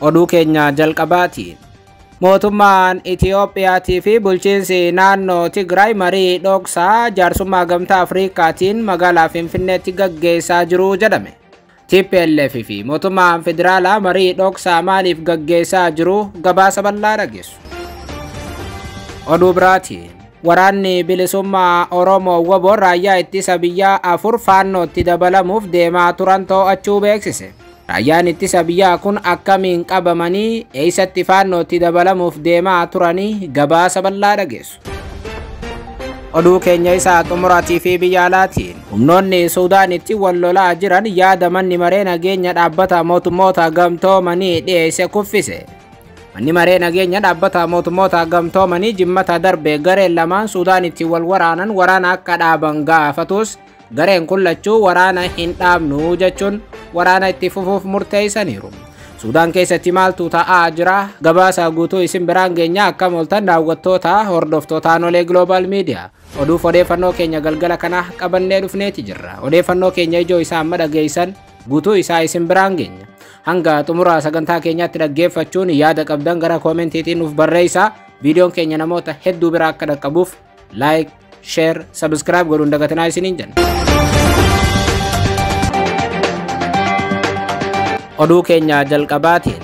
oduu keenya jalqabaatiin. Mootummaan Itiyoophiyaatii fi bulchiinsi naannoo Tigraay marii dhoksaa jaarsummaa gamtaa Afriikaatiin magaalaa Finfinneetti gaggeessaa jiru jedhame. TPLF fi mootummaan federaalaa marii dhoksaa maaliif gaggeessaa jiru gabaasa bal'aa dhageessu. Oduu biraatiin waraanni bilisummaa Oromoo WBO raayyaa ittisa biyyaa 4 faannootti dabalamuuf deemaa turan to'achuu beeksise. Raayyaan ittisa biyyaa kun akkamiin qabamanii eessatti faannootti dabalamuuf deemaa turanii gabaasa bal'aa dhageessu. Oduu keenya isaa xumuraatii fi biyya alaatiin humnoonni Suudaanitti wal lolaa jiran yaada manni maree nageenya dhaabbata mootummoota gamtoomanii dhiyeesse kuffise. Manni maree nageenya dhaabbata mootummoota gamtoomanii jimmata darbe gareen lamaan Suudaanitti wal waraanan waraana akka dhaaban gaafatus gareen kun lachuu waraana hin dhaabnu jechuun waraana itti fufuuf murteessaniiru. Suudaan keessatti maaltu ta'aa jira? Gabaasa guutuu isin biraan geenya akka mooltan daawwattoota hordoftoota Anolee Global Media. Oduuf odeeffannoo keenya galgala kana qabannee dhufneeti jirra. Odeeffannoo keenya ijoo isaa amma dhageessan guutuu isaa isin biraan geenya. Hanga xumura sagantaa keenyaatti dhaggeeffachuun yaada qabdan gara koomentiitiin nuuf barreessaa. Viidiyoon keenya namoota hedduu bira akka dhaqqabuuf like, share, subscribe godhuun dagatinaa isiniin jenna. Oduu keenya jalqabaatiin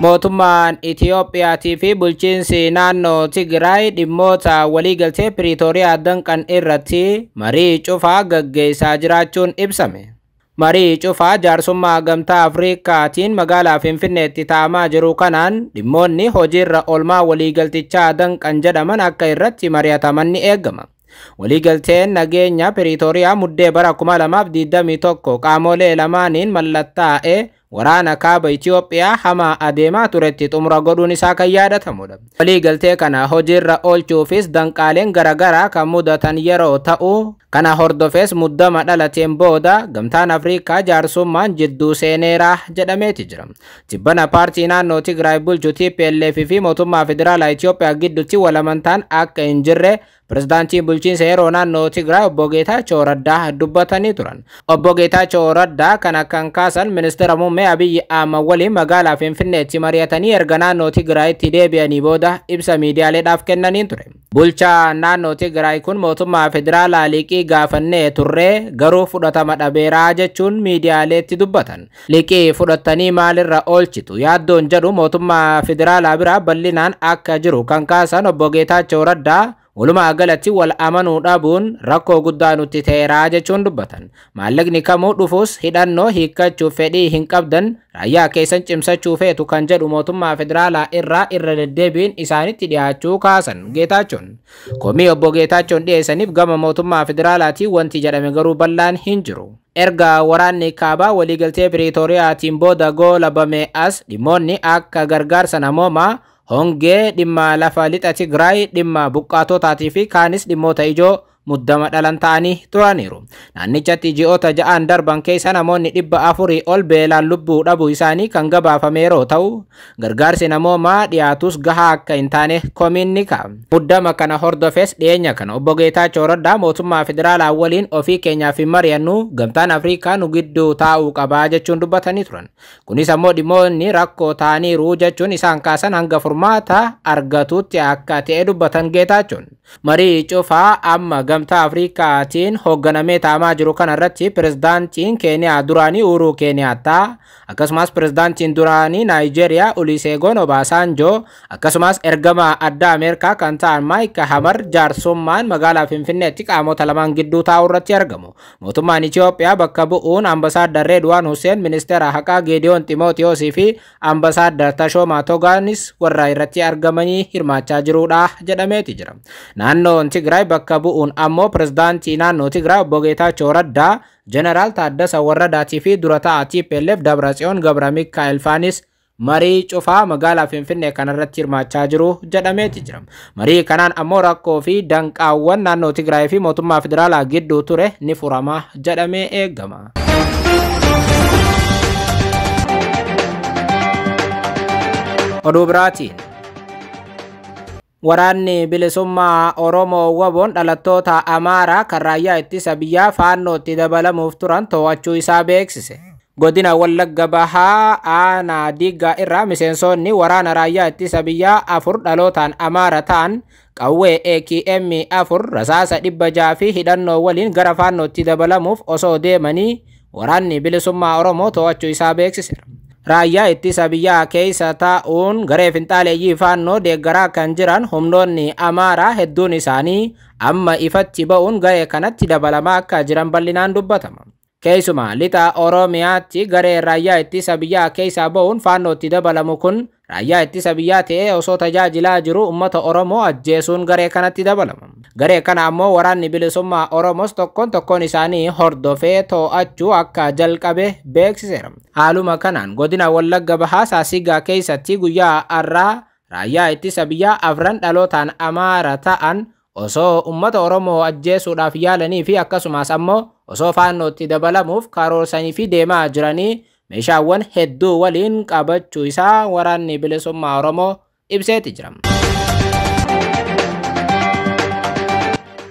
mootummaan Itiyoophiyaatii fi bulchiinsi naannoo Tigraay dhimmoota waliigaltee Piriitooriyaa danqan irratti marii cufaa gaggeessaa jiraachuun ibsame. Marii cufaa jaarsummaa gamtaa Afriikaatiin magaalaa Finfinneetti taa'amaa jiru kanaan dhimmoonni hojiirra oolmaa waliigaltichaa danqan jedhaman akka irratti mari'ataman ni eegama. Waliigalteen nageenya Piriitooriyaa muddee bara 2021 qaamolee lamaaniin mallattaa'ee waraana kaaba Itiyoophiyaa hamaa adeemaa turetti xumura godhuun isaa kan yaadatamudha. Waliigaltee kana hojiirra oolchuufis danqaaleen garaagaraa kan mudatan yeroo ta'u kana hordofees muddama dhalateen booda gamtaan Afriikaa jaarsummaan jidduu seeneera jedhameeti jira. Tibbana paartii naannoo Tigraay bulchu TPLF fi mootummaa federaalaa Itiyoophiyaa gidduutti walamantaan akka hin jirre Pirezidaantiin bulchiinsa yeroo naannoo Tigraay obbo Geetaachoo Raddaa dubbatanii turan. Obbo Geetaachoo Raddaa kana kan kaasan ministeera muummee Abiyyi Ahmad waliin magaalaa Finfinneetti mari'atanii erga naannoo Tigraayitti deebi'anii booda ibsa miidiyaaleedhaaf kennanii ture. Bulchaa naannoo Tigraay kun mootummaa federaalaa liqii gaafannee turree garuu fudhatama dhabeeraa jechuun miidiyaaleetti dubbatan. Liqii fudhattanii maalirra oolchitu yaaddoon jedhu mootummaa federaalaa biraa bal'inaan akka jiru kan kaasan obbo Geetaachoo Raddaa walumaa galatti wal amanuu dhabuun rakkoo guddaa nutti ta'eeraa jechuun dubbatan. Maallaqni kamuu dhufuus hidhannoo hiikkachuuf fedhii hin qabdan raayyaa keessan cimsachuu feetu kan jedhu mootummaa federaalaa irra deddeebiin isaanitti dhiyaachuu kaasan Geetaachoon. Komii obbo Geetaachoon dhiyeessaniif gama mootummaa federaalaatiin wanti jedhame garuu bal'aan hin jiru. Erga waraanni kaabaa waliigaltee Piriitooriyaatiin booda goolabame as dhimmoonni akka gargaarsa namoomaa hongee dhimma lafa lixa Tigraay dhimma buqqaatotaatii fi kaanis dhimmoota ijoo muddama dhalan ta'anii turaniiru. Naannichatti ji'oota ja'aan darban keessa namoonni 400 ol beelaan lubbuu dhabuu isaanii kan gabaafame yeroo ta'u gargaarsi namoomaa dhiyaatus gahaa akka hin taane komiin ni ka'a. Muddama kana hordofes dhiyeenya kana obbo Geetaachoo Raddaa mootummaa federaalaa waliin ofii keenyaaf hin mari'annu gamtaan Afriikaa nu gidduu taa'uu qabaa jechuun dubbatanii turan. Kunis ammoo dhimmoonni rakkoo ta'aniiru jechuun isaan kaasan hanga furmaata argatutti akka ta'e dubbatan Geetaachoon. Marii cufaa amma gamtaa Afriikaatiin hoogganamee taa'amaa jiru kanarratti pirezidaantiin Keeniyaa duraanii Uhuru Keeniyaattaa akkasumas pirezidaantiin duraanii Naayijeeriyaa Olusegun Obasanjoo akkasumas ergamaa addaa Ameerikaa kan ta'an Maayik Hamar jaarsummaan magaalaa Finfinneetti qaamota lamaan gidduu taa'u irratti argamu. Mootummaan Itiyoophiyaa bakka bu'uun ambasaaddar Reedwaan Hussein, ministeera haqaa Geediyoon Ximootiyoosii fi ambasaaddar Tashoomaa Togaanis warra irratti argamanii hirmaachaa jiruudha jedhameeti jira. Naannoon Tigraay bakka bu'uun ammoo pirezidaantii naannoo Tigraay obbo Geetaachoo Raddaa, Jeneraal Taaddasa Warradaatii fi dura ta'aa TPLF Dabratsiyoon Gabra Mikaa'el faanis marii cufaa magaalaa Finfinnee kanarratti hirmaachaa jiru jedhameeti jira. Marii kanaan ammoo rakkoo fi danqaawwan naannoo Tigraay fi mootummaa federaalaa gidduu ture ni furama jedhamee eegama. Oduu biraatiin waraanni bilisummaa Oromoo WBO'n dhalattoota Amaaraa kan raayyaa ittisa biyyaa faannootti dabalamuuf turan to'achuu isaa beeksise. godina Wallagga Bahaa aanaa Diggaa irraa miseensonni waraana raayyaa ittisa biyyaa 4 dhalootaan Amaara ta'an qawwee AKM 4 rasaasa 600 fi hidhannoo waliin gara faannootti dabalamuuf osoo deemanii waraanni bilisummaa Oromoo to'achuu isaa beeksiseera. Raayyaa ittisa biyyaa keessa taa'uun garee finxaaleeyyii faannoo deeggaraa kan jiran humnoonni Amaaraa hedduun isaanii amma ifatti ba'uun garee kanatti dabalamaa akka jiran bal'inaan dubbatama. Keessumaa lixa Oromiyaatti garee raayyaa ittisa biyyaa keessa ba'uun faannootti dabalamu kun raayyaa ittisa biyyaa ta'ee osoo tajaajilaa jiru uummata Oromoo ajjeesuun garee kanatti dabalama. Garee kana ammoo waraanni bilisummaa Oromoos tokkoon isaanii hordofee to'achuu akka jalqabe beeksiseera. Haaluma kanaan godina Wallagga Bahaa Saasigaa keessatti guyyaa har'aa raayyaa ittisa biyyaa 4 dhalootaan Amaara ta'an osoo uummata Oromoo ajjeesuudhaaf yaalanii fi akkasumas ammoo osoo faannootti dabalamuuf karoorsanii fi deemaa jiranii meeshaawwan hedduu waliin qabachuu isaa waraanni bilisummaa Oromoo ibseeti jira.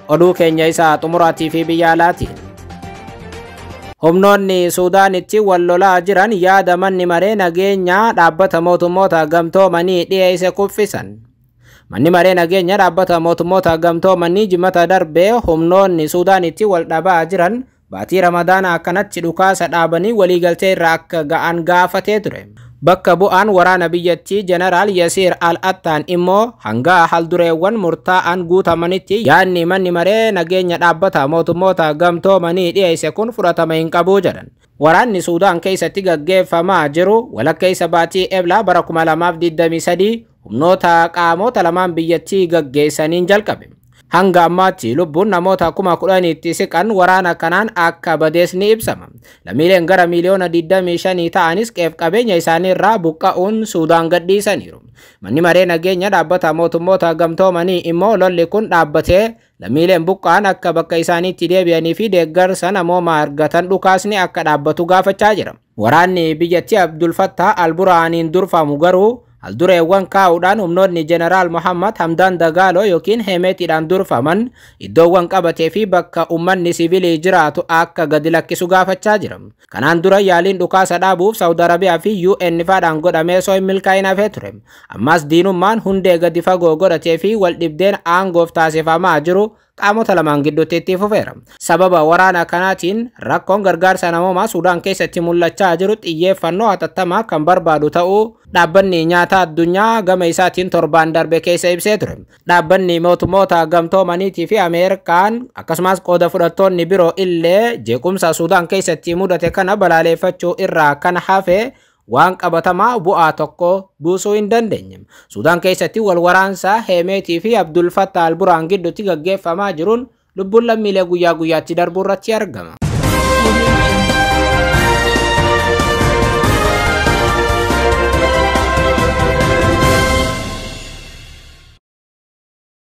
Oduu keenya isaa xumuraatii fi biyya alaati. Humnoonni Suudaanitti wal lolaa jiran yaada manni maree nageenyaa dhaabbata mootummoota gamtoomanii dhiyeesse kuffisan. Manni maree nageenya dhaabbata mootummoota gamtoomanii jimata darbee humnoonni Suudaanitti wal dhabaa jiran baatii Ramadaana akkanatti dhukaasa dhaabanii waliigaltee irraa akka ga'an gaafatee ture. Bakka bu'aan waraana biyyattii Jeneraal Yasiir Al-Attaan immoo hanga haldureewwan murtaa'an guutamanitti yaadni manni maree nageenya dhaabbata mootummoota gamtoomanii dhiyeesse kun fudhatama hin qabu jedhan. Waraanni Suudaan keessatti gaggeeffamaa jiru walakkeessa baatii Eblaa bara 2023 humnoota qaamota lamaan biyyattii gaggeessaniin jalqabe. Hanga ammaatti lubbuun namoota 10,000tti siqan waraana kanaan akka badees ni ibsama. Lammiileen gara miliyoona 25 ta'anis qeef qabeenya isaanii irraa buqqa'uun Suudaan gadhiisaniiru. Manni maree nageenya dhaabbata mootummoota gamtoomanii immoo lolli kun dhaabbatee lammiileen buqqa'an akka bakka isaaniitti deebi'anii fi deeggarsa namoomaa argatan dhukaasni akka dhaabbatu gaafachaa jira. Waraanni biyyattii Abdul Fattah Al-Burhaaniin durfamu garuu haldureewwan kaa'uudhaan humnoonni Jeneraal Muhammad Hamdan Dagalo yookiin Hemetiidhaan durfaman iddoowwan qabatee fi bakka uummanni siviilii jiraatu akka gadi lakkisu gaafachaa jira. Kanaan dura yaaliin dhukaasa dhaabuuf Saudi Arabiyaa fi UN faadhaan godhamee osoo hin milkaa'in hafee ture. Ammas diinummaan hundee gadi fagoo godhatee fi wal dhibdeen aangoof taasifamaa jiru qaamota lamaan gidduutti itti fufeera. Sababa waraana kanaatiin rakkoon gargaarsa namoomaa Suudaan keessatti mul'achaa jiru xiyyeeffannoo hatattamaa kan barbaadu ta'uu dhaabbanni nyaataa addunyaa gama isaatiin torbaan darbe keessa ibsee ture. Dhaabbanni mootummoota gamtoomaniitii fi Ameerikaan akkasumas qooda fudhattoonni biroo illee jeequmsa Suudaan keessatti mudate kana balaaleffachuu irraa kan hafe waan qabatamaa bu'aa tokko buusuu hin dandeenye. Suudaan keessatti wal waraansa Hemetii fi Abdul Fattah Al-Burhaan gidduutti gaggeeffamaa jiruun lubbuun lammiilee guyyaa guyyaatti darbuu irratti argama.